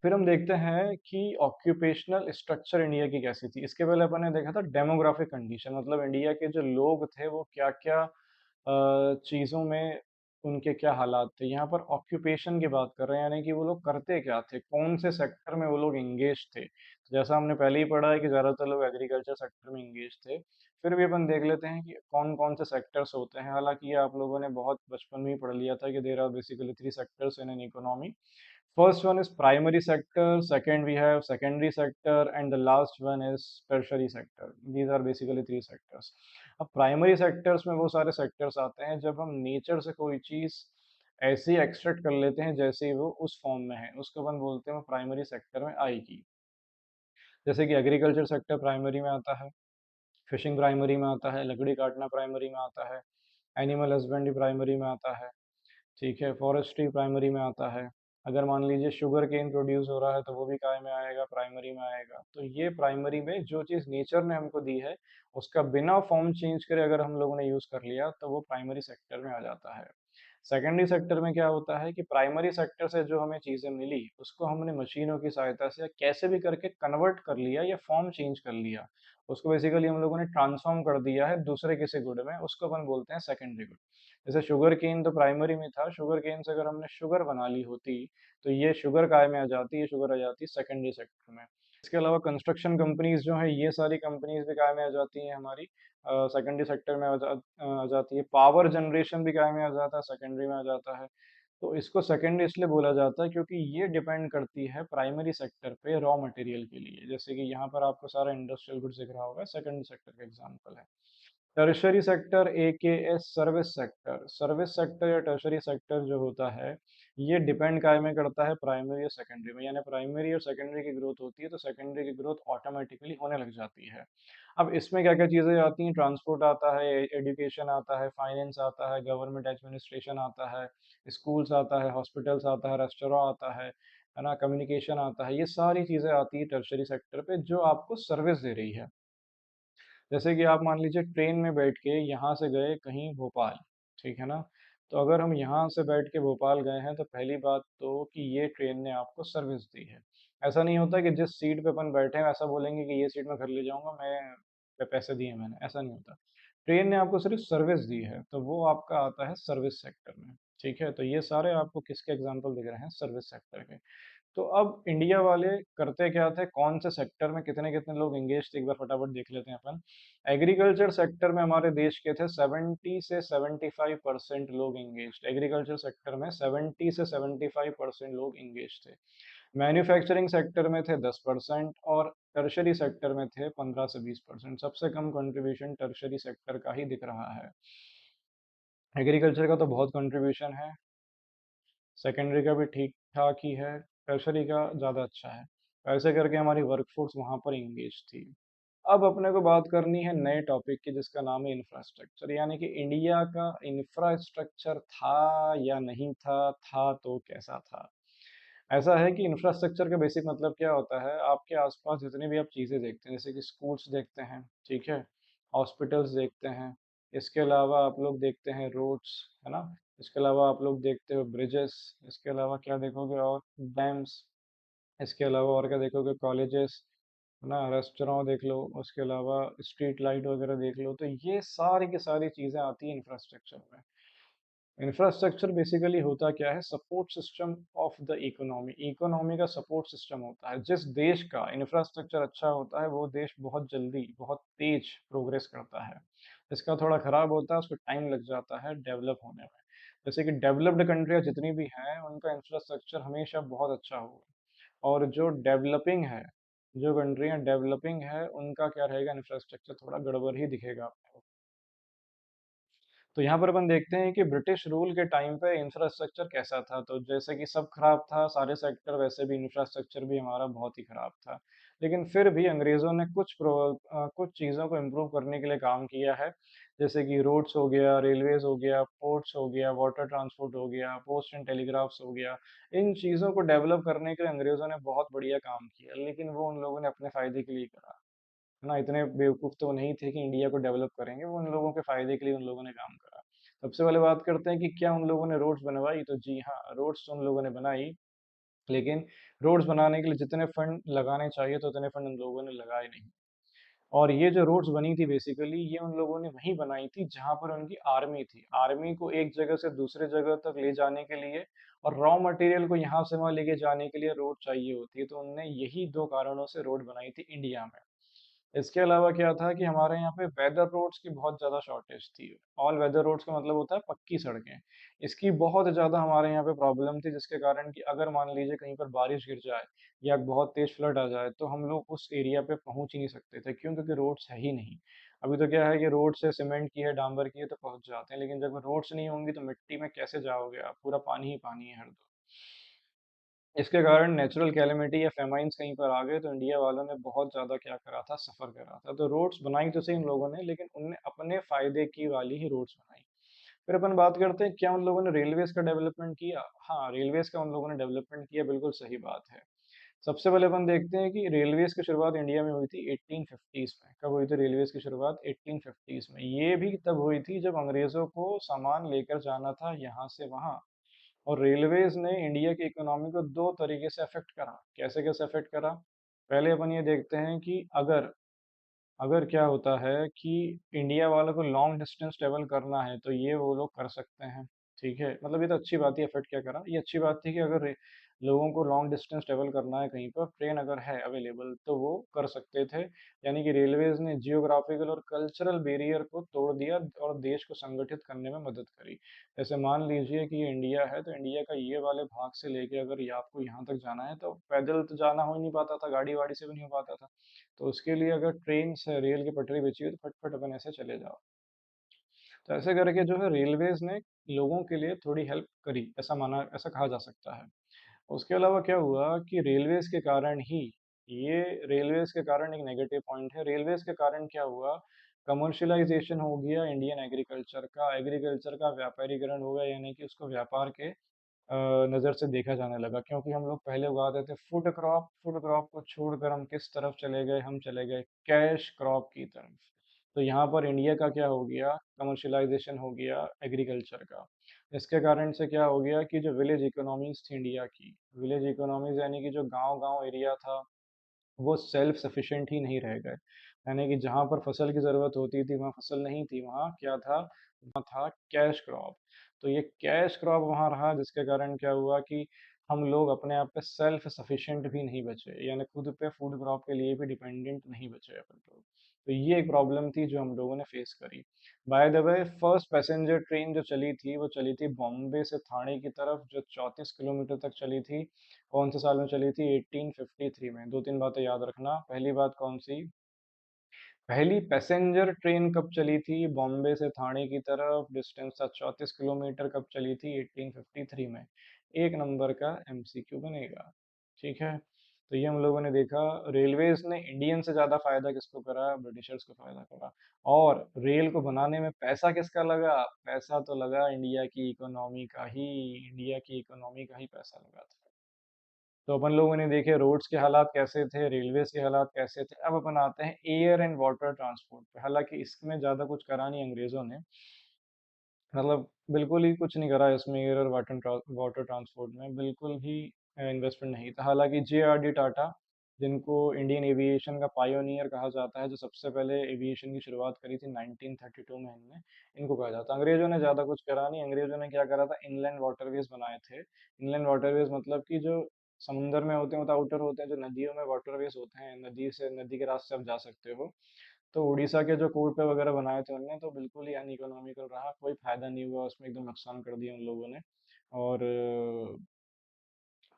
फिर हम देखते हैं कि ऑक्यूपेशनल स्ट्रक्चर इंडिया की कैसी थी। इसके पहले अपन ने देखा था डेमोग्राफिक कंडीशन, मतलब इंडिया के जो लोग थे वो क्या-क्या चीज़ों में उनके क्या हालात थे। यहाँ पर ऑक्यूपेशन की बात कर रहे हैं, यानी कि वो लोग करते क्या थे, कौन से सेक्टर में वो लोग एंगेज थे। तो जैसा हमने पहले ही पढ़ा है कि ज़्यादातर लोग एग्रीकल्चर सेक्टर में एंगेज थे। फिर भी अपन देख लेते हैं कि कौन-कौन से सेक्टर्स होते हैं। हालाँकि ये आप लोगों ने बहुत बचपन में ही पढ़ लिया था कि there are basically 3 sectors in an economy. First one is primary sector, second we have secondary sector, and the last one is tertiary sector. These are basically three sectors. अब प्राइमरी सेक्टर्स में वो सारे sectors आते हैं जब हम nature से कोई चीज़ ऐसे ही एक्सट्रैक्ट कर लेते हैं जैसे ही वो उस फॉर्म में है, उसको अपन बोलते हैं वो प्राइमरी सेक्टर में आएगी। जैसे कि एग्रीकल्चर सेक्टर प्राइमरी में आता है, फिशिंग प्राइमरी में आता है, लकड़ी काटना प्राइमरी में आता है, एनिमल हस्बेंड्री प्राइमरी में आता है, ठीक है, फॉरेस्ट्री प्राइमरी में आता है। अगर मान लीजिए शुगर केन प्रोड्यूस हो रहा है तो वो भी काय में आएगा, प्राइमरी में आएगा। तो ये प्राइमरी में जो चीज़ नेचर ने हमको दी है, उसका बिना फॉर्म चेंज करे अगर हम लोगों ने यूज़ कर लिया तो वो प्राइमरी सेक्टर में आ जाता है। सेकेंडरी सेक्टर में क्या होता है कि प्राइमरी सेक्टर से जो हमें चीज़ें मिली, उसको हमने मशीनों की सहायता से या कैसे भी करके कन्वर्ट कर लिया या फॉर्म चेंज कर लिया। उसको बेसिकली हम लोगों ने ट्रांसफ़ॉर्म कर दिया है दूसरे किसी गुड में, उसको अपन बोलते हैं सेकेंडरी गुड। जैसे शुगर केन तो प्राइमरी में था, शुगर केन से अगर हमने शुगर बना ली होती, तो ये शुगर काय में आ जाती, ये शुगर आ जाती सेकेंडरी सेक्टर में। इसके अलावा कंस्ट्रक्शन कंपनीज़ जो हैं, ये सारी कंपनीज़ भी काय में आ जाती हैं हमारी सेकेंडरी सेक्टर में आ जाती है। पावर जनरेशन भी काय में आ जाता है, सेकेंडरी में आ जाता है। तो इसको सेकेंडरी इसलिए बोला जाता है क्योंकि ये डिपेंड करती है प्राइमरी सेक्टर पे रॉ मटेरियल के लिए। जैसे कि यहाँ पर आपको सारा इंडस्ट्रियल गुड्स दिख रहा होगा, सेकेंडरी सेक्टर का एग्जांपल है। Tertiary sector AKS service sector, service sector या टर्शरी सेक्टर जो होता है, ये डिपेंड काय में करता है प्राइमरी और सेकेंडरी में। यानी प्राइमरी और सेकेंडरी की ग्रोथ होती है तो सेकेंडरी की ग्रोथ ऑटोमेटिकली होने लग जाती है। अब इसमें क्या क्या चीज़ें आती हैं, ट्रांसपोर्ट आता है, एजुकेशन आता है, फाइनेंस आता है, गवर्नमेंट एडमिनिस्ट्रेशन आता है, स्कूल्स आता है, हॉस्पिटल्स आता है, रेस्टोरेंट आता है ना, कम्युनिकेशन आता है। ये सारी चीज़ें आती है टर्शरी सेक्टर पे जो आपको सर्विस दे रही है। जैसे कि आप मान लीजिए ट्रेन में बैठ के यहाँ से गए कहीं भोपाल, ठीक है ना? तो अगर हम यहाँ से बैठ के भोपाल गए हैं तो पहली बात तो कि ये ट्रेन ने आपको सर्विस दी है। ऐसा नहीं होता कि जिस सीट पे अपन बैठे हैं ऐसा बोलेंगे कि ये सीट मैं घर ले जाऊँगा, मैं पे पैसे दिए मैंने, ऐसा नहीं होता। ट्रेन ने आपको सिर्फ़ सर्विस दी है, तो वो आपका आता है सर्विस सेक्टर में, ठीक है? तो ये सारे आपको किसके एग्ज़ाम्पल दिख रहे हैं? सर्विस सेक्टर के। तो अब इंडिया वाले करते क्या थे, कौन से सेक्टर में कितने-कितने लोग एंगेज थे, एक बार फटाफट देख लेते हैं अपन। एग्रीकल्चर सेक्टर में हमारे देश के थे 70 से 75% लोग एंगेज्ड। एग्रीकल्चर सेक्टर में 70 से 75% लोग एंगेज थे। मैन्युफैक्चरिंग सेक्टर में थे 10% और टर्शरी सेक्टर में थे 15 से 20%। सबसे कम कंट्रीब्यूशन टर्शरी सेक्टर का ही दिख रहा है। एग्रीकल्चर का तो बहुत कंट्रीब्यूशन है, सेकेंडरी का भी ठीक-ठाक ही है, टर्शरी का ज़्यादा अच्छा है। ऐसे करके हमारी वर्कफ़ोर्स वहाँ पर एंगेज थी। अब अपने को बात करनी है नए टॉपिक की जिसका नाम है इंफ्रास्ट्रक्चर, यानी कि इंडिया का इंफ्रास्ट्रक्चर था या नहीं था, था तो कैसा था? ऐसा है कि इंफ्रास्ट्रक्चर का बेसिक मतलब क्या होता है, आपके आस-पास जितनी भी आप चीज़ें देखते हैं, जैसे कि स्कूल्स देखते हैं, ठीक है? हॉस्पिटल्स देखते हैं, इसके अलावा आप लोग देखते हैं रोड्स, है ना? इसके अलावा आप लोग देखते हो ब्रिजेस, इसके अलावा क्या देखोगे और डैम्स, इसके अलावा और क्या देखोगे कॉलेजेस, है ना? रेस्टोरेंट देख लो, उसके अलावा स्ट्रीट लाइट वगैरह देख लो, तो ये सारी की सारी चीज़ें आती हैं इंफ्रास्ट्रक्चर में। इंफ्रास्ट्रक्चर बेसिकली होता क्या है, support system of the economy. Economy का सपोर्ट सिस्टम होता है। जिस देश का इंफ्रास्ट्रक्चर अच्छा होता है वो देश बहुत जल्दी बहुत तेज प्रोग्रेस करता है। इसका थोड़ा खराब होता है, उसको टाइम लग जाता है डेवलप होने में। जैसे कि डेवलप्ड कंट्रियाँ जितनी भी हैं उनका इंफ्रास्ट्रक्चर हमेशा बहुत अच्छा होगा, और जो डेवलपिंग है, जो कंट्रियाँ डेवलपिंग है उनका क्या रहेगा, इंफ्रास्ट्रक्चर थोड़ा गड़बड़ ही दिखेगा आपको। तो यहाँ पर अपन देखते हैं कि ब्रिटिश रूल के टाइम पे इंफ्रास्ट्रक्चर कैसा था। तो जैसे कि सब खराब था सारे सेक्टर, वैसे भी इंफ्रास्ट्रक्चर भी हमारा बहुत ही खराब था। लेकिन फिर भी अंग्रेज़ों ने कुछ चीज़ों को इम्प्रूव करने के लिए काम किया है। जैसे कि रोड्स हो गया, रेलवेज़ हो गया, पोर्ट्स हो गया, वाटर ट्रांसपोर्ट हो गया, पोस्ट एंड टेलीग्राफ्स हो गया। इन चीज़ों को डेवलप करने के लिए अंग्रेज़ों ने बहुत बढ़िया काम किया, लेकिन वो उन लोगों ने अपने फ़ायदे के लिए करा। है ना? इतने बेवकूफ़ तो नहीं थे कि इंडिया को डेवलप करेंगे, वो उन लोगों के फ़ायदे के लिए उन लोगों ने काम करा। सबसे पहले बात करते हैं कि क्या उन लोगों ने रोड्स बनवाई? तो जी हाँ, रोड्स तो उन लोगों ने बनाई, लेकिन रोड्स बनाने के लिए जितने फंड लगाने चाहिए तो उतने फंड उन लोगों ने लगाए नहीं। और ये जो रोड्स बनी थी बेसिकली ये उन लोगों ने वहीं बनाई थी जहाँ पर उनकी आर्मी थी। आर्मी को एक जगह से दूसरे जगह तक ले जाने के लिए और रॉ मटेरियल को यहाँ से वहाँ लेके जाने के लिए रोड चाहिए होती है, तो उनने यही 2 कारणों से रोड बनाई थी इंडिया में। इसके अलावा क्या था कि हमारे यहाँ पे वेदर रोड्स की बहुत ज़्यादा शॉर्टेज थी। ऑल वेदर रोड्स का मतलब होता है पक्की सड़कें। इसकी बहुत ज़्यादा हमारे यहाँ पे प्रॉब्लम थी, जिसके कारण कि अगर मान लीजिए कहीं पर बारिश गिर जाए या बहुत तेज फ्लड आ जाए तो हम लोग उस एरिया पे पहुँच ही नहीं सकते थे। क्यों? क्योंकि रोड्स है ही नहीं। अभी तो क्या है कि रोड से सीमेंट की है, डांबर की है तो पहुँच जाते हैं, लेकिन जब रोड्स नहीं होंगी तो मिट्टी में कैसे जाओगे आप? पूरा पानी ही पानी है हर दो। इसके कारण नेचुरल कैलेमिटी या फेमाइन्स कहीं पर आ गए तो इंडिया वालों ने बहुत ज़्यादा क्या करा था, सफ़र करा था। तो रोड्स बनाई तो सही उन लोगों ने, लेकिन उनने अपने फ़ायदे की वाली ही रोड्स बनाई। फिर अपन बात करते हैं क्या उन लोगों ने रेलवेज़ का डेवलपमेंट किया? हाँ, रेलवेज़ का उन लोगों ने डेवलपमेंट किया, बिल्कुल सही बात है। सबसे पहले अपन देखते हैं कि रेलवेज़ की शुरुआत इंडिया में हुई थी 1850s में। कब हुई थी रेलवेज़ की शुरुआत? 1850s में। ये भी तब हुई थी जब अंग्रेज़ों को सामान लेकर जाना था यहाँ से वहाँ। और रेलवेज़ ने इंडिया की इकोनॉमी को 2 तरीके से अफ़ेक्ट करा। कैसे-कैसे अफ़ेक्ट करा? पहले अपन ये देखते हैं कि अगर अगर क्या होता है कि इंडिया वालों को लॉन्ग डिस्टेंस ट्रैवल करना है, तो ये वो लोग कर सकते हैं, ठीक है? मतलब ये तो अच्छी बात ही इफ़ेक्ट क्या करा? ये अच्छी बात थी कि अगर लोगों को लॉन्ग डिस्टेंस ट्रैवल करना है कहीं पर, ट्रेन अगर है अवेलेबल, तो वो कर सकते थे। यानी कि रेलवेज़ ने जियोग्राफ़िकल और कल्चरल बैरियर को तोड़ दिया और देश को संगठित करने में मदद करी। जैसे मान लीजिए कि ये इंडिया है, तो इंडिया का ये वाले भाग से लेके अगर ये आपको यहाँ तक जाना है, तो पैदल तो जाना हो ही नहीं पाता था, गाड़ी-वाड़ी से भी नहीं हो पाता था। तो उसके लिए अगर ट्रेन से रेल की पटरी बिछी हुई तो फट-फट अपन ऐसे चले जाओ। तो ऐसे करके जो है रेलवेज़ ने लोगों के लिए थोड़ी हेल्प करी, ऐसा कहा जा सकता है। उसके अलावा क्या हुआ कि रेलवेज़ के कारण ही ये रेलवेज़ के कारण एक नेगेटिव पॉइंट है। रेलवेज़ के कारण क्या हुआ, कमर्शियलाइज़ेशन हो गया इंडियन एग्रीकल्चर का व्यापारीकरण हो गया, यानी कि उसको व्यापार के नज़र से देखा जाने लगा, क्योंकि हम लोग पहले उगाते थे फूड क्रॉप को छोड़कर हम किस तरफ चले गए, हम चले गए कैश क्रॉप की तरफ। तो यहाँ पर इंडिया का क्या हो गया, कमर्शियलाइजेशन हो गया एग्रीकल्चर का। इसके कारण से क्या हो गया कि जो विलेज इकोनॉमीज थी इंडिया की, विलेज इकोनॉमीज यानी कि जो गांव गांव एरिया था, वो सेल्फ सफिशिएंट ही नहीं रह गए। यानी कि जहाँ पर फसल की ज़रूरत होती थी वहाँ फसल नहीं थी, वहाँ क्या था, वहाँ था कैश क्रॉप। तो ये कैश क्रॉप वहाँ रहा, जिसके कारण क्या हुआ कि हम लोग अपने आप पे सेल्फ सफिशिएंट भी नहीं बचे, यानी खुद पे फूड क्रॉप के लिए भी डिपेंडेंट नहीं बचे अपन लोग। तो ये एक प्रॉब्लम थी जो हम लोगों ने फेस करी। By the way, first passenger train जो चली थी वो चली थी बॉम्बे से ठाणे की तरफ, जो 34 किलोमीटर तक चली थी। कौन से साल में चली थी? 1853 में। 2-3 बातें याद रखना। पहली बात कौन सी? पहली पैसेंजर ट्रेन कब चली थी बॉम्बे से ठाणे की तरफ, डिस्टेंस था 34 किलोमीटर, कब चली थी? 1853 में। एक नंबर का एमसीक्यू बनेगा। ठीक है? तो ये हम लोगों ने देखा, रेलवेज ने इंडियन से ज़्यादा फायदा किसको करा? ब्रिटिशर्स को फायदा करा। और रेल को बनाने में पैसा किसका लगा? पैसा तो लगा इंडिया की इकोनॉमी का ही, इंडिया की इकोनॉमी का ही पैसा लगा था। तो अपन लोगों ने देखे रोड्स के हालात कैसे थे, रेलवेज़ के हालात कैसे थे। अब अपन आते हैं एयर एंड वाटर ट्रांसपोर्ट पे। हालाँकि इसमें ज़्यादा कुछ करा नहीं अंग्रेज़ों ने, मतलब बिल्कुल ही कुछ नहीं करा इसमें एयर और वाटर ट्रांसपोर्ट में, बिल्कुल भी इन्वेस्टमेंट नहीं था। हालाँकि जेआरडी टाटा, जिनको इंडियन एविएशन का पायोनियर कहा जाता है, जो सबसे पहले एविएशन की शुरुआत करी थी 1932 में इनने, इनको कहा जाता है। अंग्रेज़ों ने ज़्यादा कुछ करा नहीं, अंग्रेज़ों ने क्या करा था, इनलैंड वाटरवेज़ बनाए थे। इनलैंड वाटरवेज़ मतलब कि जो समुंदर में होते हैं, मतलब आउटर होते हैं, जो नदियों में वाटरवेज़ होते हैं, नदी के रास्ते आप जा सकते हो। तो उड़ीसा के जो कोर्ट पे वगैरह बनाए थे उनने, तो बिल्कुल ही अनइकोनॉमिकल रहा, कोई फ़ायदा नहीं हुआ उसमें, एकदम नुकसान कर दिया उन लोगों ने। और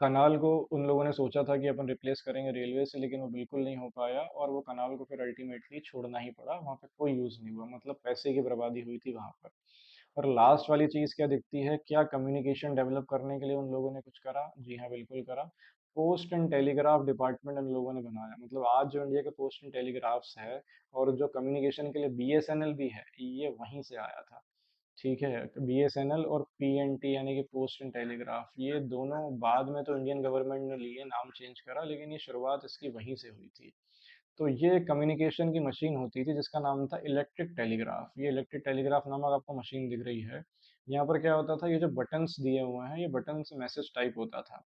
कनाल को उन लोगों ने सोचा था कि अपन रिप्लेस करेंगे रेलवे से, लेकिन वो बिल्कुल नहीं हो पाया और वो कनाल को फिर अल्टीमेटली छोड़ना ही पड़ा, वहाँ पे कोई यूज़ नहीं हुआ, मतलब पैसे की बर्बादी हुई थी वहाँ पर। और लास्ट वाली चीज़ क्या दिखती है, क्या कम्युनिकेशन डेवलप करने के लिए उन लोगों ने कुछ करा? जी हाँ, बिल्कुल करा। पोस्ट एंड टेलीग्राफ डिपार्टमेंट उन लोगों ने बनाया, मतलब आज जो इंडिया के पोस्ट एंड टेलीग्राफ्स है और जो कम्युनिकेशन के लिए बीएसएनएल भी है, ये वहीं से आया था। ठीक है? बीएसएनएल और पीएनटी यानी कि पोस्ट एंड टेलीग्राफ, ये दोनों बाद में तो इंडियन गवर्नमेंट ने लिए, नाम चेंज करा, लेकिन ये शुरुआत इसकी वहीं से हुई थी। तो ये कम्युनिकेशन की मशीन होती थी जिसका नाम था इलेक्ट्रिक टेलीग्राफ। ये इलेक्ट्रिक टेलीग्राफ नामक आपको मशीन दिख रही है। यहाँ पर क्या होता था, ये जो बटन्स दिए हुए हैं, ये बटन से मैसेज टाइप होता था।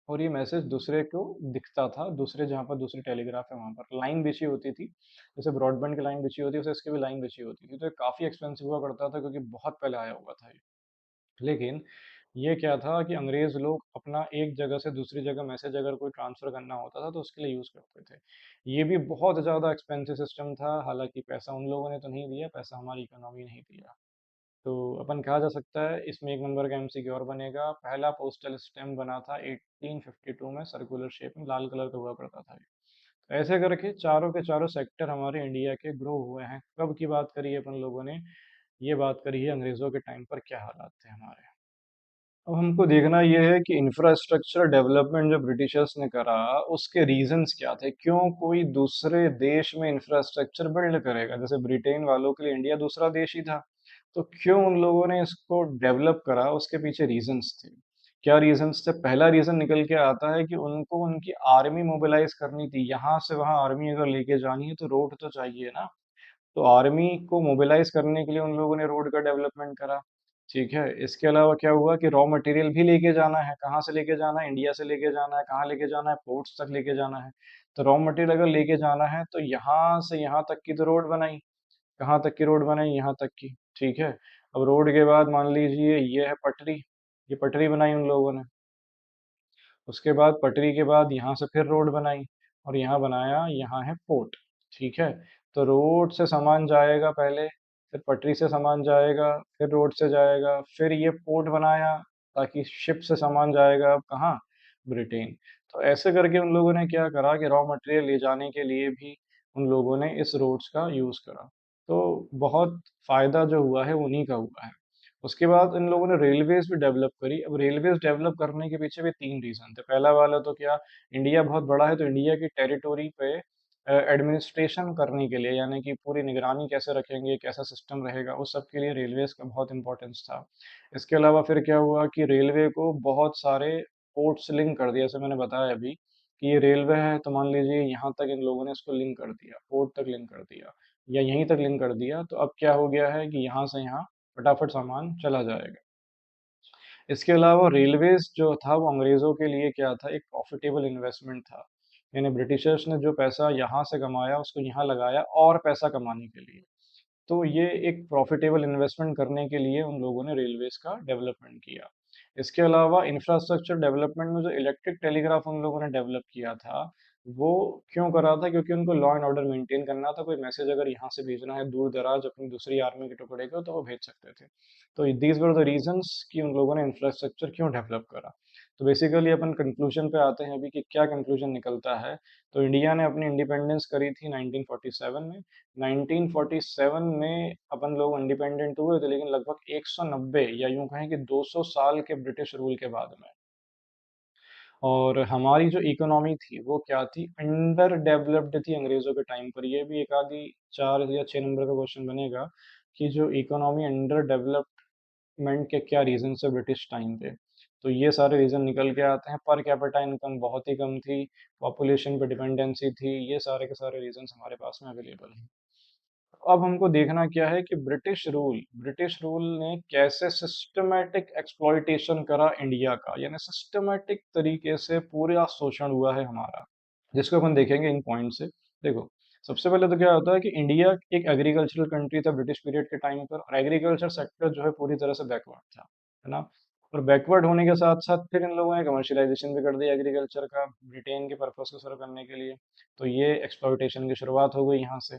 और ये मैसेज दूसरे को दिखता था, दूसरे जहाँ पर दूसरी टेलीग्राफ है वहाँ पर लाइन बिछी होती थी, जैसे ब्रॉडबैंड की लाइन बिछी होती है, वैसे इसकी भी लाइन बिछी होती थी, तो ये काफ़ी एक्सपेंसिव हुआ करता था क्योंकि बहुत पहले आया हुआ था ये। लेकिन ये क्या था कि अंग्रेज़ लोग अपना एक जगह से दूसरी जगह मैसेज अगर कोई ट्रांसफ़र करना होता था तो उसके लिए यूज़ करते थे। ये भी बहुत ज़्यादा एक्सपेंसिव सिस्टम था, हालाँकि पैसा उन लोगों ने तो नहीं दिया, पैसा हमारी इकोनॉमी ने ही दिया। तो अपन कहा जा सकता है इसमें एक नंबर का एमसीक्यू और बनेगा। पहला पोस्टल स्टैम्प बना था 1852 में सर्कुलर शेप में लाल कलर का हुआ करता था ये। तो ऐसे करके चारों के चारों सेक्टर हमारे इंडिया के ग्रो हुए हैं। कब की बात करी है अपन लोगों ने? ये बात करी है अंग्रेज़ों के टाइम पर क्या हालात थे हमारे। अब हमको देखना ये है कि इंफ्रास्ट्रक्चर डेवलपमेंट जो ब्रिटिशर्स ने करा, उसके रीजंस क्या थे? क्यों कोई दूसरे देश में इंफ्रास्ट्रक्चर बिल्ड करेगा? जैसे ब्रिटेन वालों के लिए इंडिया दूसरा देश ही था, तो क्यों उन लोगों ने इसको डेवलप करा? उसके पीछे रीजंस थे। क्या रीजंस थे? पहला रीजन निकल के आता है कि उनको उनकी आर्मी मोबिलाइज करनी थी। यहाँ से वहाँ आर्मी अगर लेके जानी है तो रोड तो चाहिए ना। तो आर्मी को मोबिलाइज करने के लिए उन लोगों ने रोड का डेवलपमेंट करा, ठीक है। इसके अलावा क्या हुआ कि रॉ मटेरियल भी लेके जाना है, कहाँ से लेके जाना है? इंडिया से लेके जाना है। कहाँ लेके जाना है? पोर्ट्स तक लेके जाना है। तो रॉ मटेरियल अगर लेके जाना है तो यहाँ से यहाँ तक की तो रोड बनाई। कहाँ तक की रोड बनाई? यहाँ तक की, ठीक है। अब रोड के बाद मान लीजिए ये है पटरी, ये पटरी बनाई उन लोगों ने। उसके बाद पटरी के बाद यहाँ से फिर रोड बनाई और यहाँ बनाया, यहाँ है पोर्ट, ठीक है। तो रोड से सामान जाएगा पहले, फिर पटरी से सामान जाएगा, फिर रोड से जाएगा, फिर ये पोर्ट बनाया ताकि शिप से सामान जाएगा अब कहाँ? ब्रिटेन। तो ऐसे करके उन लोगों ने क्या करा कि रॉ मटेरियल ले जाने के लिए भी उन लोगों ने इस रोड्स का यूज़ करा। तो बहुत फ़ायदा जो हुआ है उन्हीं का हुआ है। उसके बाद इन लोगों ने रेलवेज़ भी डेवलप करी। अब रेलवेज़ डेवलप करने के पीछे भी 3 रीज़न थे। पहला वाला तो क्या, इंडिया बहुत बड़ा है तो इंडिया की टेरिटरी पे एडमिनिस्ट्रेशन करने के लिए यानी कि पूरी निगरानी कैसे रखेंगे, कैसा सिस्टम रहेगा, उस सब के लिए रेलवेज़ का बहुत इम्पोर्टेंस था। इसके अलावा फिर क्या हुआ कि रेलवे को बहुत सारे पोर्ट से लिंक कर दिया। जैसे मैंने बताया अभी कि ये रेलवे है तो मान लीजिए यहाँ तक इन लोगों ने इसको लिंक कर दिया, पोर्ट तक लिंक कर दिया या यहीं तक लिंक कर दिया, तो अब क्या हो गया है कि यहाँ से यहाँ फटाफट सामान चला जाएगा। इसके अलावा रेलवेज़ जो था वो अंग्रेज़ों के लिए क्या था, एक प्रॉफ़िटेबल इन्वेस्टमेंट था। यानी ब्रिटिशर्स ने जो पैसा यहाँ से कमाया उसको यहाँ लगाया और पैसा कमाने के लिए। तो ये एक प्रॉफ़िटेबल इन्वेस्टमेंट करने के लिए उन लोगों ने रेलवेज़ का डेवलपमेंट किया। इसके अलावा इंफ्रास्ट्रक्चर डेवलपमेंट में जो इलेक्ट्रिक टेलीग्राफ उन लोगों ने डेवलप किया था, वो क्यों करा था? क्योंकि उनको लॉ एंड ऑर्डर मेंटेन करना था। कोई मैसेज अगर यहाँ से भेजना है दूर-दराज अपनी दूसरी आर्मी के टुकड़े को, तो वो भेज सकते थे। तो दीज़ वर द रीज़न्स कि उन लोगों ने इंफ्रास्ट्रक्चर क्यों डेवलप करा। तो बेसिकली अपन कंक्लूजन पे आते हैं अभी कि क्या कंक्लूजन निकलता है। तो इंडिया ने अपनी इंडिपेंडेंस करी थी 1947 में। 1947 में अपन लोग इंडिपेंडेंट हुए थे, लेकिन लगभग 190 या यूं कहें कि 200 साल के ब्रिटिश रूल के बाद में। और हमारी जो इकोनॉमी थी वो क्या थी, अंडर डेवलप्ड थी अंग्रेजों के टाइम पर। ये भी एक आधी 4 या 6 नंबर का क्वेश्चन बनेगा कि जो इकोनॉमी अंडर डेवलपमेंट के क्या रीजन है ब्रिटिश टाइम पे। तो ये सारे रीजन निकल के आते हैं। पर कैपिटा इनकम बहुत ही कम थी, पॉपुलेशन पे डिपेंडेंसी थी, ये सारे के सारे रीजन हमारे पास में अवेलेबल हैं। अब हमको देखना क्या है कि ब्रिटिश रूल ने कैसे सिस्टमैटिक एक्सप्लॉइटेशन करा इंडिया का, यानी सिस्टमैटिक तरीके से पूरा शोषण हुआ है हमारा, जिसको अपन देखेंगे इन पॉइंट से। देखो, सबसे पहले तो क्या होता है कि इंडिया एक एग्रीकल्चरल कंट्री था ब्रिटिश पीरियड के टाइम पर, और एग्रीकल्चर सेक्टर जो है पूरी तरह से बैकवर्ड था, है ना। और बैकवर्ड होने के साथ साथ फिर इन लोगों ने कमर्शियलाइजेशन भी कर दिया एग्रीकल्चर का ब्रिटेन के पर्पस को सर्व करने के लिए। तो ये एक्सप्लॉइटेशन की शुरुआत हो गई यहाँ से।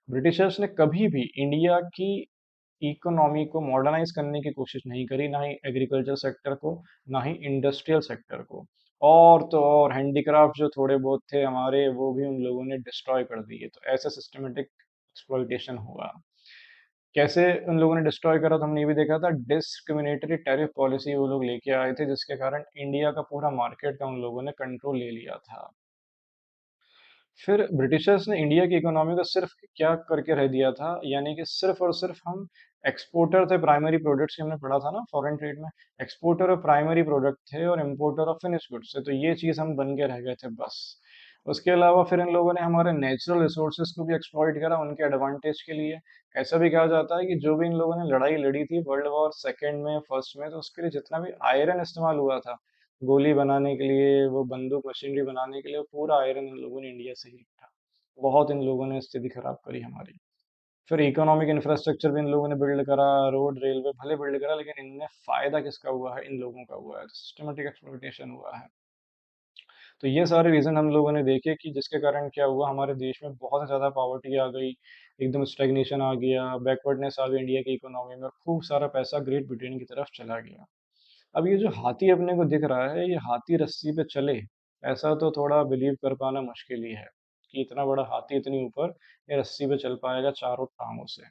ब्रिटिशर्स ने कभी भी इंडिया की इकोनॉमी को मॉडर्नाइज करने की कोशिश नहीं करी, ना ही एग्रीकल्चर सेक्टर को, ना ही इंडस्ट्रियल सेक्टर को। और तो और हैंडीक्राफ्ट जो थोड़े बहुत थे हमारे, वो भी उन लोगों ने डिस्ट्रॉय कर दिए। तो ऐसा सिस्टमेटिक एक्सप्लॉइटेशन हुआ। कैसे उन लोगों ने डिस्ट्रॉय करा, तो हमने ये भी देखा था, डिस्क्रिमिनेटरी टैरिफ पॉलिसी वो लोग लेके आए थे, जिसके कारण इंडिया का पूरा मार्केट का उन लोगों ने कंट्रोल ले लिया था। फिर ब्रिटिशर्स ने इंडिया की इकोनॉमी को सिर्फ क्या करके रह दिया था, यानी कि सिर्फ और सिर्फ हम एक्सपोर्टर थे प्राइमरी प्रोडक्ट्स की, हमने पढ़ा था ना फॉरेन ट्रेड में। एक्सपोर्टर ऑफ प्राइमरी प्रोडक्ट थे और इंपोर्टर ऑफ फिनिश गुड्स थे, तो ये चीज़ हम बन के रह गए थे बस। उसके अलावा फिर इन लोगों ने हमारे नेचुरल रिसोर्सेज को भी एक्सप्लॉइट करा उनके एडवांटेज के लिए। ऐसा भी कहा जाता है कि जो भी इन लोगों ने लड़ाई लड़ी थी वर्ल्ड वॉर सेकेंड में, फर्स्ट में, तो उसके लिए जितना भी आयरन इस्तेमाल हुआ था, गोली बनाने के लिए, वो बंदूक मशीनरी बनाने के लिए, वो पूरा आयरन इन लोगों ने इंडिया से ही लिया। बहुत इन लोगों ने स्थिति खराब करी हमारी। फिर इकोनॉमिक इंफ्रास्ट्रक्चर भी इन लोगों ने बिल्ड करा, रोड रेलवे भले बिल्ड करा, लेकिन इनमें फायदा किसका हुआ है? इन लोगों का हुआ है, सिस्टमेटिक एक्सप्लॉयटेशन हुआ है। तो ये सारे रीज़न हम लोगों ने देखे कि जिसके कारण क्या हुआ, हमारे देश में बहुत ज़्यादा पॉवर्टी आ गई, एकदम स्टैग्नेशन आ गया, बैकवर्डनेस आ गई इंडिया की इकोनॉमी में, खूब सारा पैसा ग्रेट ब्रिटेन की तरफ चला गया। अब ये जो हाथी अपने को दिख रहा है, ये हाथी रस्सी पे चले, ऐसा तो थोड़ा बिलीव कर पाना मुश्किल ही है कि इतना बड़ा हाथी इतनी ऊपर ये रस्सी पे चल पाएगा चारों टांगों से।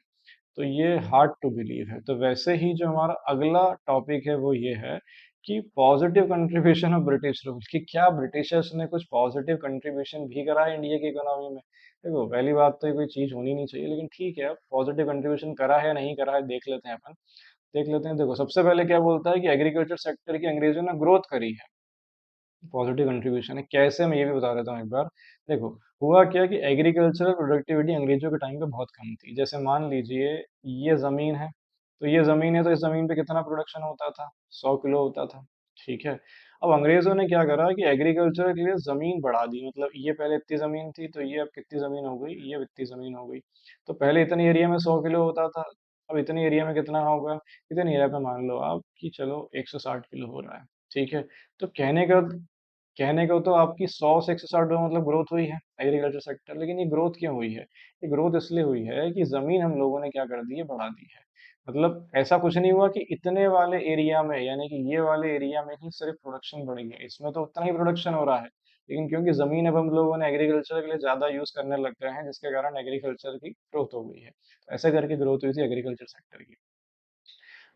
तो ये हार्ड टू बिलीव है। तो वैसे ही जो हमारा अगला टॉपिक है वो ये है कि positive contribution of British rule, कि क्या ब्रिटिशर्स ने कुछ पॉजिटिव कंट्रीब्यूशन भी करा है इंडिया की इकोनॉमी में। देखो पहली बात तो ये कोई चीज़ होनी नहीं चाहिए, लेकिन ठीक है, पॉजिटिव कंट्रीब्यूशन करा है नहीं करा है देख लेते हैं अपन। देख लेते हैं। देखो सबसे पहले क्या बोलता है कि एग्रीकल्चर सेक्टर की अंग्रेजों ने ग्रोथ करी है, पॉजिटिव कंट्रीब्यूशन है। कैसे, मैं ये भी बता देता हूँ एक बार। देखो हुआ क्या कि एग्रीकल्चरल प्रोडक्टिविटी अंग्रेजों के टाइम पे बहुत कम थी। जैसे मान लीजिए ये ज़मीन है, तो ये ज़मीन है, तो इस ज़मीन पे कितना प्रोडक्शन होता था? 100 किलो होता था। ठीक है। अब अंग्रेज़ों ने क्या करा कि एग्रीकल्चर के लिए ज़मीन बढ़ा दी, मतलब ये पहले इतनी ज़मीन थी, तो ये अब कितनी ज़मीन हो गई? ये अब इतनी ज़मीन हो गई। तो पहले इतने एरिया में 100 किलो होता था, अब इतने एरिया में कितना होगा? इतने एरिया पे मान लो आप कि चलो 160 किलो हो रहा है। ठीक है। तो कहने को तो आपकी 100 से 160 मतलब ग्रोथ हुई है एग्रीकल्चर सेक्टर, लेकिन ये ग्रोथ क्यों हुई है? ये ग्रोथ इसलिए हुई है कि ज़मीन हम लोगों ने क्या कर दी है? बढ़ा दी है। मतलब ऐसा कुछ नहीं हुआ कि इतने वाले एरिया में, यानी कि ये वाले एरिया में ही सिर्फ प्रोडक्शन बढ़ गया, इसमें तो उतना ही प्रोडक्शन हो रहा है, लेकिन क्योंकि ज़मीन अब हम लोगों ने एग्रीकल्चर के लिए ज़्यादा यूज़ करने लग गए हैं, जिसके कारण एग्रीकल्चर की ग्रोथ हो गई है। ऐसे करके ग्रोथ हुई थी एग्रीकल्चर सेक्टर की।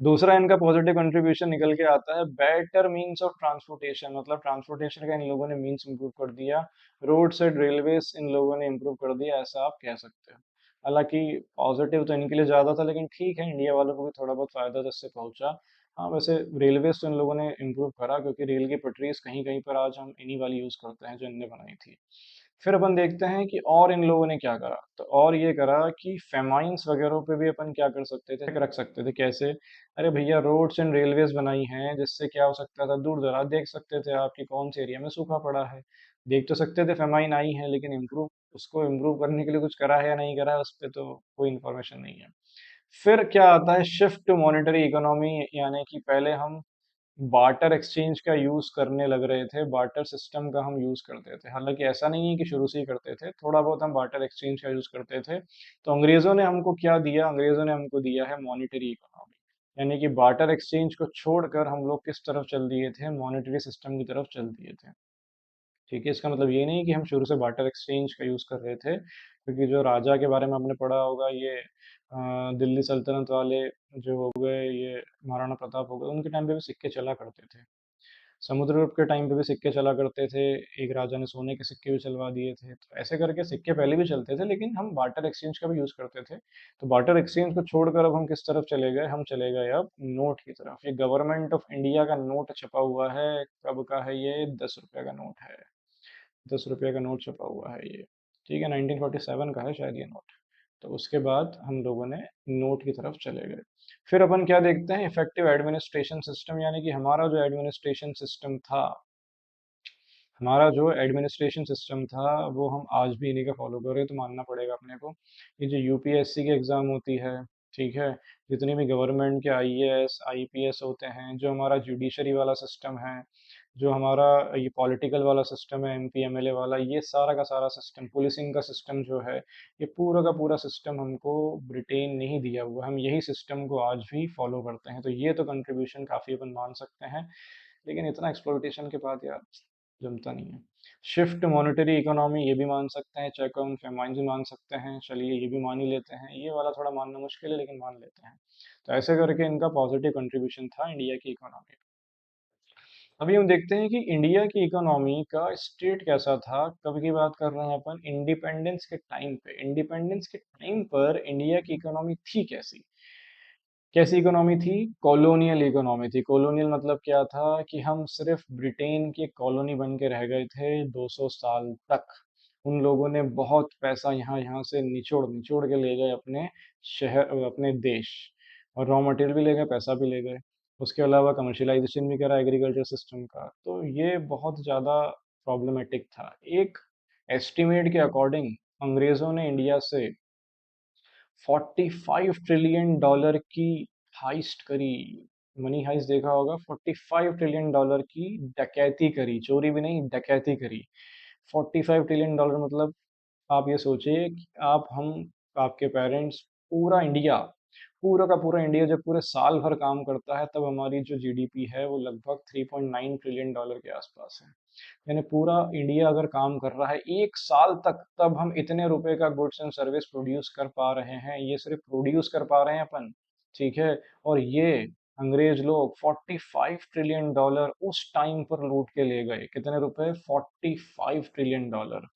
दूसरा इनका पॉजिटिव कंट्रीब्यूशन निकल के आता है बेटर मीन्स ऑफ ट्रांसपोर्टेशन, मतलब ट्रांसपोर्टेशन का इन लोगों ने मीन्स इंप्रूव कर दिया, रोड साइड रेलवेज इन लोगों ने इंप्रूव कर दिया, ऐसा आप कह सकते हो। हालांकि पॉजिटिव तो इनके लिए ज़्यादा था, लेकिन ठीक है, इंडिया वालों को भी थोड़ा बहुत फ़ायदा तो इससे पहुंचा। हाँ वैसे रेलवेज तो इन लोगों ने इंप्रूव करा, क्योंकि रेल की पटरीज कहीं कहीं पर आज हम इन्हीं वाली यूज़ करते हैं जो इनने बनाई थी। फिर अपन देखते हैं कि और इन लोगों ने क्या करा, तो और ये करा कि फेमाइंस वगैरह पे भी अपन क्या कर सकते थे, रख सकते थे। कैसे? अरे भैया रोड्स एंड रेलवेज बनाई हैं, जिससे क्या हो सकता था, दूर दराज देख सकते थे आपकी कौन से एरिया में सूखा पड़ा है। देख तो सकते थे फेमाइन आई है, लेकिन इम्प्रूव, उसको इम्प्रूव करने के लिए कुछ करा है या नहीं करा है, उस पर तो कोई इन्फॉर्मेशन नहीं है। फिर क्या आता है? शिफ्ट टू मॉनेटरी इकोनॉमी, यानी कि पहले हम बार्टर एक्सचेंज का यूज़ करने लग रहे थे, बार्टर सिस्टम का हम यूज़ करते थे। हालाँकि ऐसा नहीं है कि शुरू से ही करते थे, थोड़ा बहुत हम बार्टर एक्सचेंज का यूज़ करते थे। तो अंग्रेज़ों ने हमको क्या दिया? अंग्रेज़ों ने हमको दिया है मॉनेटरी इकोनॉमी। यानी कि बार्टर एक्सचेंज को छोड़कर हम लोग किस तरफ चल दिए थे? मॉनेटरी सिस्टम की तरफ चल दिए थे। ठीक है, इसका मतलब ये नहीं कि हम शुरू से बार्टर एक्सचेंज का यूज़ कर रहे थे, क्योंकि जो राजा के बारे में आपने पढ़ा होगा, ये दिल्ली सल्तनत वाले जो हो गए, ये महाराणा प्रताप हो गए, उनके टाइम पे भी सिक्के चला करते थे। समुद्रगुप्त के टाइम पे भी सिक्के चला करते थे, एक राजा ने सोने के सिक्के भी चलवा दिए थे, तो ऐसे करके सिक्के पहले भी चलते थे, लेकिन हम बार्टर एक्सचेंज का भी यूज़ करते थे। तो बार्टर एक्सचेंज को छोड़कर अब हम किस तरफ चले गए? हम चले गए अब नोट की तरफ। ये गवर्नमेंट ऑफ इंडिया का नोट छपा हुआ है, कब का है ये? 10 रुपये का नोट है। 10 रुपये का नोट छपा हुआ है ये। ठीक है, 1947 का है शायद ये नोट। तो उसके बाद हम लोगों ने नोट की तरफ चले गए। फिर अपन क्या देखते हैं? इफेक्टिव एडमिनिस्ट्रेशन सिस्टम, यानी कि हमारा जो एडमिनिस्ट्रेशन सिस्टम था, हमारा जो एडमिनिस्ट्रेशन सिस्टम था, वो हम आज भी इन्हीं का फॉलो कर रहे हैं, तो मानना पड़ेगा अपने को। ये जो यूपीएससी की एग्ज़ाम होती है, ठीक है, जितनी भी गवर्नमेंट के आईएएस आईपीएस होते हैं, जो हमारा जुडिशरी वाला सिस्टम है, जो हमारा ये पॉलिटिकल वाला सिस्टम है, एमपी एमएलए वाला, ये सारा का सारा सिस्टम, पुलिसिंग का सिस्टम जो है, ये पूरा का पूरा सिस्टम हमको ब्रिटेन ने ही दिया हुआ है। हम यही सिस्टम को आज भी फॉलो करते हैं, तो ये तो कंट्रीब्यूशन काफ़ी अपन मान सकते हैं। लेकिन इतना एक्सप्लोइटेशन के बाद यार जमता नहीं है। शिफ्ट मॉनेटरी इकोनॉमी ये भी मान सकते हैं, चेक ऑन फेमाइन भी मान सकते हैं, चलिए ये भी मान ही लेते हैं। ये वाला थोड़ा मानना मुश्किल है, लेकिन मान लेते हैं। तो ऐसे करके इनका पॉजिटिव कंट्रीब्यूशन था इंडिया की इकोनॉमी। अभी हम देखते हैं कि इंडिया की इकोनॉमी का स्टेट कैसा था। कब की बात कर रहे हैं अपन? इंडिपेंडेंस के टाइम पे। इंडिपेंडेंस के टाइम पर इंडिया की इकोनॉमी थी कैसी? कैसी इकोनॉमी थी? कॉलोनियल इकोनॉमी थी। कॉलोनियल मतलब क्या था कि हम सिर्फ ब्रिटेन की कॉलोनी बन के रह गए थे 200 साल तक। उन लोगों ने बहुत पैसा यहाँ यहाँ से निचोड़ निचोड़ के ले गए अपने शहर, अपने देश, और रॉ मटेरियल भी ले गए, पैसा भी ले गए। उसके अलावा कमर्शियलाइज़ेशन भी करा एग्रीकल्चर सिस्टम का, तो ये बहुत ज़्यादा प्रॉब्लमैटिक था। एक एस्टीमेट के अकॉर्डिंग अंग्रेज़ों ने इंडिया से 45 ट्रिलियन डॉलर की हाइस्ट करी। मनी हाइस्ट देखा होगा, 45 ट्रिलियन डॉलर की डकैती करी, चोरी भी नहीं डकैती करी। 45 ट्रिलियन डॉलर मतलब आप ये सोचिए कि आप हम आपके पेरेंट्स पूरा इंडिया, पूरा का पूरा इंडिया जब पूरे साल भर काम करता है तब हमारी जो जीडीपी है वो लगभग 3.9 ट्रिलियन डॉलर के आसपास है। यानी पूरा इंडिया अगर काम कर रहा है एक साल तक, तब हम इतने रुपए का गुड्स एंड सर्विस प्रोड्यूस कर पा रहे हैं। ये सिर्फ प्रोड्यूस कर पा रहे हैं अपन, ठीक है। और ये अंग्रेज लोग 45 ट्रिलियन डॉलर उस टाइम पर लूट के ले गए। कितने रुपए? 45 ट्रिलियन डॉलर।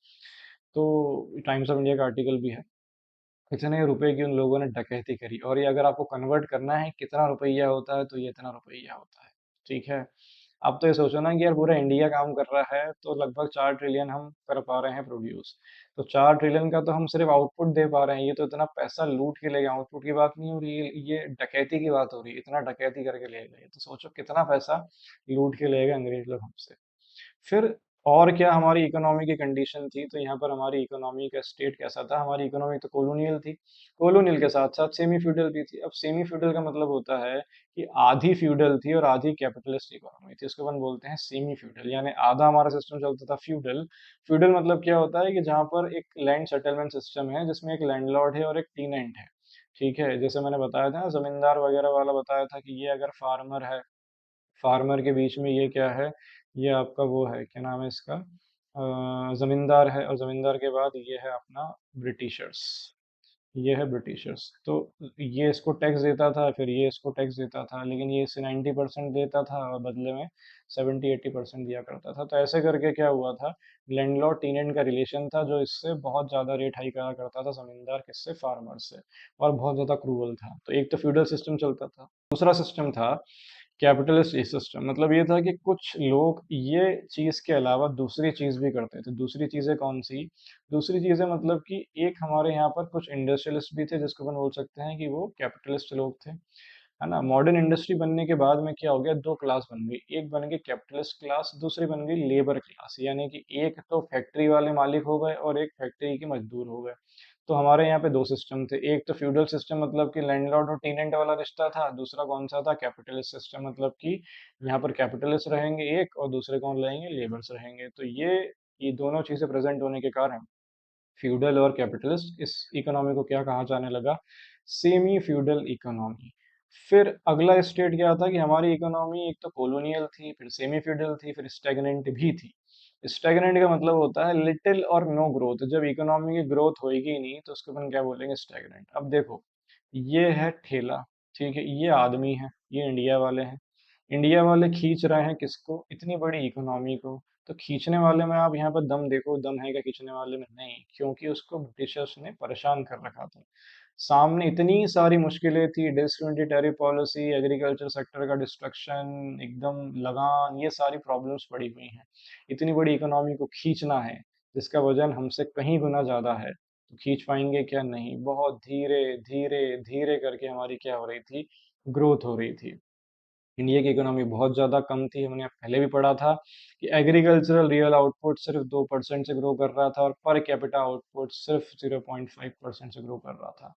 तो टाइम्स ऑफ इंडिया का आर्टिकल भी है, इतने रुपए की उन लोगों ने डकैती करी। और ये अगर आपको कन्वर्ट करना है कितना रुपया होता है, तो ये इतना रुपया होता है, ठीक है। अब तो ये सोचो ना कि यार पूरा इंडिया काम कर रहा है तो लगभग 4 ट्रिलियन हम कर पा रहे हैं प्रोड्यूस। तो 4 ट्रिलियन का तो हम सिर्फ आउटपुट दे पा रहे हैं, ये तो इतना पैसा लूट के ले गए। आउटपुट की बात नहीं हो रही है, ये डकैती की बात हो रही है। इतना डकैती करके ले गए, तो सोचो कितना पैसा लूट के ले गए अंग्रेज लोग हमसे। फिर और क्या हमारी इकोनॉमी की कंडीशन थी, तो यहाँ पर हमारी इकोनॉमी का स्टेट कैसा था? हमारी इकोनॉमी तो कॉलोनियल थी, कॉलोनियल के साथ साथ सेमी फ्यूडल भी थी। अब सेमी फ्यूडल का मतलब होता है कि आधी फ्यूडल थी और आधी कैपिटलिस्ट इकोनॉमी थी, इसको अपन बोलते हैं सेमी फ्यूडल। यानी आधा हमारा सिस्टम चलता था फ्यूडल। फ्यूडल मतलब क्या होता है कि जहाँ पर एक लैंड सेटलमेंट सिस्टम है जिसमें एक लैंडलॉर्ड है और एक टीनेंट है, ठीक है। जैसे मैंने बताया था ना, जमींदार वगैरह वाला बताया था कि ये अगर फार्मर है, फार्मर के बीच में ये क्या है, ये आपका वो है, क्या नाम है इसका, ज़मींदार है। और ज़मींदार के बाद ये है अपना ब्रिटिशर्स, ये है ब्रिटिशर्स। तो ये इसको टैक्स देता था, फिर ये इसको टैक्स देता था, लेकिन ये इसे 90% देता था और बदले में 70-80% दिया करता था। तो ऐसे करके क्या हुआ था, लैंडलॉर्ड टीनेंट का रिलेशन था, जो इससे बहुत ज़्यादा रेट हाई करा करता था ज़मींदार किससे, फार्मर से। और बहुत ज़्यादा क्रूअल था। तो एक तो फ्यूडल सिस्टम चलता था, दूसरा सिस्टम था कैपिटलिस्ट सिस्टम। मतलब ये था कि कुछ लोग ये चीज़ के अलावा दूसरी चीज़ भी करते थे। दूसरी चीज़ें कौन सी? दूसरी चीज़ें मतलब कि एक हमारे यहाँ पर कुछ इंडस्ट्रियलिस्ट भी थे, जिसको अपन बोल सकते हैं कि वो कैपिटलिस्ट लोग थे, है ना। मॉडर्न इंडस्ट्री बनने के बाद में क्या हो गया, दो क्लास बन गई। एक बन गई कैपिटलिस्ट क्लास, दूसरी बन गई लेबर क्लास। यानी कि एक तो फैक्ट्री वाले मालिक हो गए और एक फैक्ट्री के मजदूर हो गए। तो हमारे यहाँ पे दो सिस्टम थे, एक तो फ्यूडल सिस्टम मतलब कि लैंडलॉर्ड और टेनेंट वाला रिश्ता था। दूसरा कौन सा था? कैपिटलिस्ट सिस्टम, मतलब कि यहाँ पर कैपिटलिस्ट रहेंगे एक और दूसरे कौन रहेंगे? लेबर्स रहेंगे। तो ये दोनों चीज़ें प्रेजेंट होने के कारण फ्यूडल और कैपिटलिस्ट इस इकोनॉमी को क्या कहा जाने लगा? Semi feudal economy. फिर अगला स्टेट क्या था कि हमारी इकोनॉमी एक तो कॉलोनियल थी, फिर सेमी फ्यूडल थी, फिर स्टैग्नेंट भी थी। स्टैग्नेंट का मतलब होता है लिटिल और नो ग्रोथ। जब इकोनॉमी की ग्रोथ होएगी ही नहीं तो उसको अपन क्या बोलेंगे? स्टैग्नेंट। अब देखो, ये है ठेला, ठीक है, ये आदमी है, ये इंडिया वाले हैं। इंडिया वाले खींच रहे हैं किसको? इतनी बड़ी इकोनॉमी को। तो खींचने वाले में आप यहाँ पर दम देखो, दम है क्या खींचने वाले में? नहीं, क्योंकि उसको ब्रिटिशर्स ने परेशान कर रखा था। सामने इतनी सारी मुश्किलें थी, discriminatory tariff policy, agriculture sector का डिस्ट्रक्शन, एकदम लगान, ये सारी प्रॉब्लम्स पड़ी हुई हैं। इतनी बड़ी इकोनॉमी को खींचना है जिसका वजन हमसे कहीं गुना ज़्यादा है, तो खींच पाएंगे क्या? नहीं। बहुत धीरे धीरे धीरे करके हमारी क्या हो रही थी? ग्रोथ हो रही थी। इंडिया की इकोनॉमी बहुत ज़्यादा कम थी। हमने पहले भी पढ़ा था कि एग्रीकल्चरल रियल आउटपुट सिर्फ 2% से ग्रो कर रहा था और पर कैपिटा आउटपुट सिर्फ 0.5% से ग्रो कर रहा था।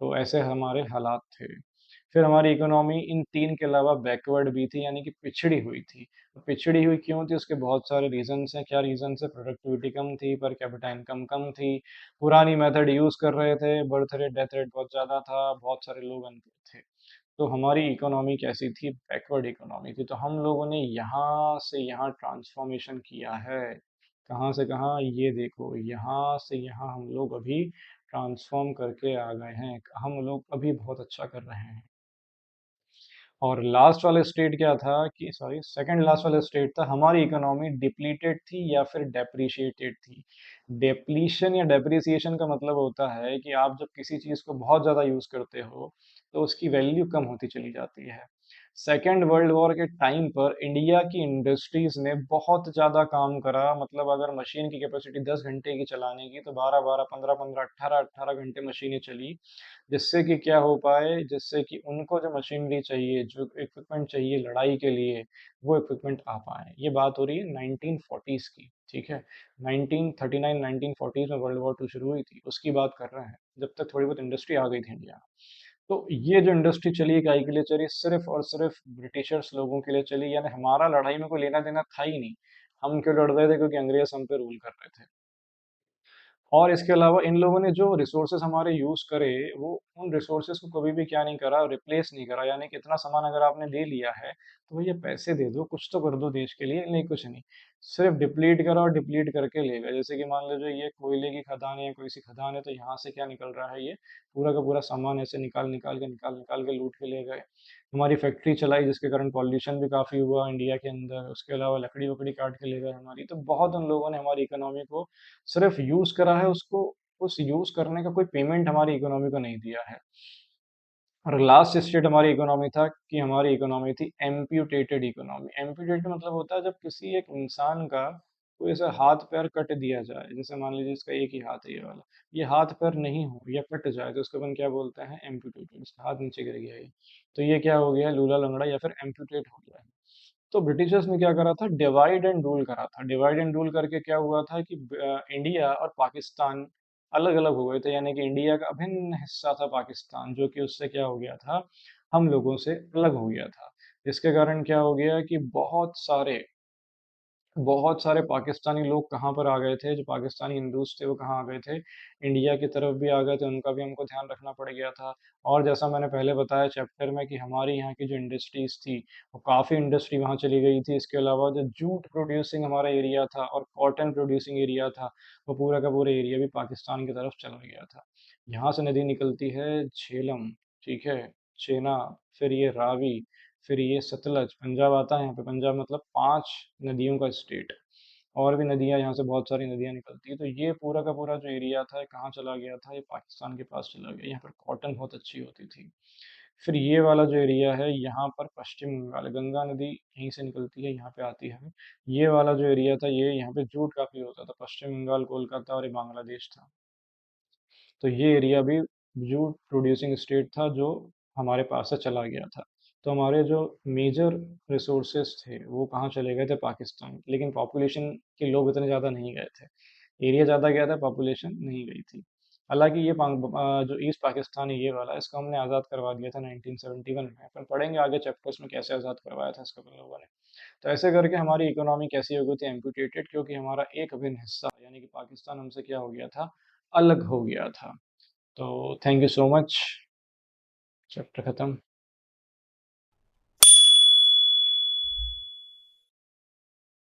तो ऐसे हमारे हालात थे। फिर हमारी इकोनॉमी इन तीन के अलावा बैकवर्ड भी थी, यानी कि पिछड़ी हुई थी। तो पिछड़ी हुई क्यों थी? उसके बहुत सारे रीजंस हैं। क्या रीजंस है? प्रोडक्टिविटी कम थी, पर कैपिटा इनकम कम थी, पुरानी मेथड यूज़ कर रहे थे, बर्थ रेट डेथ रेट बहुत ज़्यादा था, बहुत सारे लोग अनपढ़ थे। तो हमारी इकोनॉमी कैसी थी? बैकवर्ड इकोनॉमी थी। तो हम लोगों ने यहाँ से यहाँ ट्रांसफॉर्मेशन किया है। कहाँ से कहाँ? ये देखो, यहाँ से यहाँ हम लोग अभी ट्रांसफॉर्म करके आ गए हैं। हम लोग अभी बहुत अच्छा कर रहे हैं। और लास्ट वाला स्टेट क्या था कि, सॉरी, सेकंड लास्ट वाला स्टेट था, हमारी इकोनॉमी डिप्लीटेड थी या फिर डेप्रिशिएटेड थी। डेप्लीशन या डेप्रिसिएशन का मतलब होता है कि आप जब किसी चीज़ को बहुत ज़्यादा यूज़ करते हो तो उसकी वैल्यू कम होती चली जाती है। सेकेंड वर्ल्ड वॉर के टाइम पर इंडिया की इंडस्ट्रीज़ ने बहुत ज़्यादा काम करा, मतलब अगर मशीन की कैपेसिटी 10 घंटे की चलाने की, तो 12-12, 15-15, 18-18 घंटे मशीनें चली, जिससे कि क्या हो पाए, जिससे कि उनको जो मशीनरी चाहिए, जो इक्विपमेंट चाहिए लड़ाई के लिए, वो इक्विपमेंट आ पाएँ। ये बात हो रही है 1940s की, ठीक है? 1939, 1940s में वर्ल्ड वॉर 2 शुरू हुई थी, उसकी बात कर रहे हैं, जब तक थोड़ी बहुत इंडस्ट्री आ गई थी इंडिया में। तो ये जो इंडस्ट्री चली, काहे के लिए चली? सिर्फ़ और सिर्फ़ ब्रिटिशर्स लोगों के लिए चली, यानी हमारा लड़ाई में कोई लेना-देना था ही नहीं। हम क्यों लड़ रहे थे? क्योंकि अंग्रेज़ हम पे रूल कर रहे थे। और इसके अलावा इन लोगों ने जो रिसोर्सेज़ हमारे यूज़ करे, वो उन रिसोर्सेज़ को कभी भी क्या नहीं करा, रिप्लेस नहीं करा। यानी कि इतना सामान अगर आपने ले लिया है, तो भैया पैसे दे दो, कुछ तो कर दो देश के लिए, नहीं कुछ नहीं। सिर्फ़ डिप्लीट करा और डिप्लीट करके ले गए। जैसे कि मान लीजिए ये कोयले की खदान है या कोई सी खदान है, तो यहाँ से क्या निकल रहा है ये, पूरा का पूरा सामान ऐसे निकाल के लूट के ले गए। हमारी फैक्ट्री चलाई जिसके कारण पॉल्यूशन भी काफ़ी हुआ इंडिया के अंदर, उसके अलावा लकड़ी-वकड़ी काट के ले गए हमारी। तो बहुत उन लोगों ने हमारी इकोनॉमी को सिर्फ यूज़ करा है, उसको उस यूज़ करने का कोई पेमेंट हमारी इकोनॉमी को नहीं दिया है। और लास्ट स्टेट हमारी इकोनॉमी था कि हमारी इकोनॉमी थी एम्प्यूटेटेड इकोनॉमी। एम्प्यूटेटेड मतलब होता है जब किसी एक इंसान का कोई ऐसा हाथ-पैर कट दिया जाए, जैसे मान लीजिए इसका एक ही हाथ है ये वाला, ये हाथ-पैर नहीं हो या कट जाए तो उसको अपन क्या बोलते हैं एम्प्यूटेटेड, इसका हाथ नीचे गिर गया ये। तो ये क्या हो गया लूला-लंगड़ा या फिर एम्प्यूटेट हो गया है। तो ब्रिटिशर्स ने क्या करा था डिवाइड एंड रूल करा था। डिवाइड एंड रूल करके क्या हुआ था कि इंडिया और पाकिस्तान अलग-अलग हो गए थे, यानी कि इंडिया का अभिन्न हिस्सा था पाकिस्तान, जो कि उससे क्या हो गया था, हम लोगों से अलग हो गया था। जिसके कारण क्या हो गया कि बहुत सारे पाकिस्तानी लोग कहाँ पर आ गए थे, जो पाकिस्तानी हिंदूज़ थे वो कहाँ आ गए थे, इंडिया की तरफ भी आ गए थे, उनका भी हमको ध्यान रखना पड़ गया था। और जैसा मैंने पहले बताया चैप्टर में कि हमारी यहाँ की जो इंडस्ट्रीज़ थी, वो काफ़ी इंडस्ट्री वहाँ चली गई थी। इसके अलावा जो जूट प्रोड्यूसिंग हमारा एरिया था और कॉटन प्रोड्यूसिंग एरिया था, वो पूरा का पूरा एरिया भी पाकिस्तान की तरफ चला गया था। यहाँ से नदी निकलती है झेलम, ठीक है? चेना, फिर ये रावी, फिर ये सतलज, पंजाब आता है यहाँ पे, पंजाब मतलब 5 नदियों का स्टेट। और भी नदियाँ यहाँ से बहुत सारी नदियाँ निकलती हैं, तो ये पूरा का पूरा जो एरिया था, ये कहाँ चला गया था, ये पाकिस्तान के पास चला गया। यहाँ पर कॉटन बहुत अच्छी होती थी। फिर ये वाला जो एरिया है, यहाँ पर पश्चिम बंगाल, गंगा नदी यहीं से निकलती है, यहाँ पे आती है। ये वाला जो एरिया था, ये यहाँ पे जूट काफ़ी होता था, पश्चिम बंगाल, कोलकाता और ये बांग्लादेश था। तो ये एरिया भी जूट प्रोड्यूसिंग स्टेट था जो हमारे पास से चला गया था। तो हमारे जो मेजर रिसोर्सेज़ थे वो कहाँ चले गए थे पाकिस्तान, लेकिन पॉपुलेशन के लोग इतने ज़्यादा नहीं गए थे। एरिया ज़्यादा गया था, पॉपुलेशन नहीं गई थी। हालाँकि ये जो ईस्ट पाकिस्तान है ये वाला, इसको हमने आज़ाद करवा दिया था 1971 में। अपन पढ़ेंगे आगे चैप्टर्स में कैसे आज़ाद करवाया था इसको अपन लोगों ने। तो ऐसे करके हमारी इकोनॉमी कैसी हो गई थी एम्पुटेटेड, क्योंकि हमारा एक अभिन्न हिस्सा यानी कि पाकिस्तान हमसे क्या हो गया था, अलग हो गया था। तो thank you so much. Chapter खत्म।